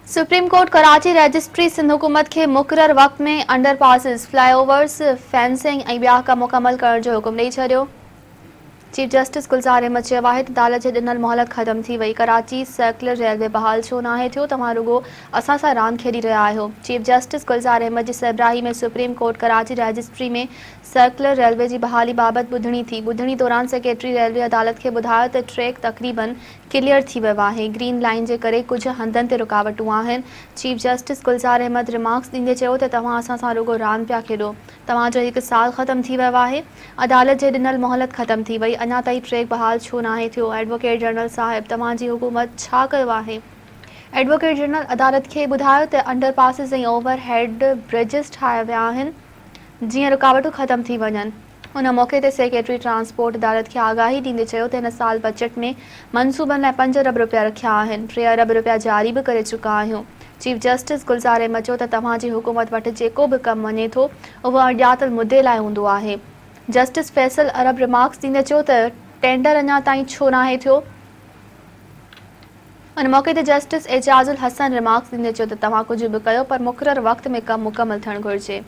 Supreme court Karachi registry Sindh हुकूमत के मुक़रर वक़्त में अंडरपासिस, फ्लाईओवर्स, फेंसिंग ऐं ॿिया कम मुकमल करण जो हुकुम ॾेई छॾियो। चीफ जस्टिस गुलज़ार अहमद चयो आहे त अदालत जे ॾिनल मोहलत ख़त्म थी वई। कराची सर्कुलर रेलवे बहाल छो नाहे थियो? तव्हां रुगो असां सां रांदि खेॾी रहिया आहियो। चीफ जस्टिस गुलज़ार अहमद जी सरबराही में सुप्रीम कोर्ट कराची रजिस्ट्री में सर्कुलर रेलवे जी बहाली बाबति ॿुधणी दौरान सेक्रेटरी रेलवे अदालत खे ॿुधायो त ट्रैक तक़रीबन क्लियर थी वियो आहे। ग्रीन लाइन जे करे कुझु हंधनि ते रुकावटूं आहिनि। Chief justice Gulzar Ahmed remarks ॾींदे चयो त तव्हां असां सां रुगो रांदि पिया खेॾो। तव्हांजो 1 साल ख़त्म थी वियो आहे। अदालत जे ॾिनल मोहलत ख़त्म थी वई। अञा ताईं ट्रैक बहाल छो नाहे थियो? एडवोकेट जनरल साहिब, तव्हांजी हुकूमत छा कयो आहे? एडवोकेट जनरल अदालत खे ॿुधायो त अंडरपासिस ऐं ओवरहेड ब्रिजिस ठाहिया विया आहिनि जीअं रुकावटूं ख़त्म थी वञनि। उन मौक़े ते सेक्रेटरी ट्रांसपोर्ट अदालत खे आगाही ॾींदे चयो त हिन साल बजट में मनसूबनि लाइ 5 अरब रुपया रखिया आहिनि। 3 अरब रुपया जारी बि करे चुका आहियूं। चीफ जस्टिस गुलज़ार अहमद चयो त तव्हांजी हुकूमत वटि जेको बि कमु वञे थो उहो अॼातल मुदे लाइ हूंदो आहे। जस्टिस फैसल अरब रिमार्क्स ॾींदे चयो त टेंडर अञा ताईं छो नाहे थियो? उन मौक़े ते जस्टिस एजाजुल हसन रिमार्क्स ॾींदे चयो त तव्हां कुझु बि कयो पर मुक़रर वक़्त में कमु मुकमल थियणु घुरिजे।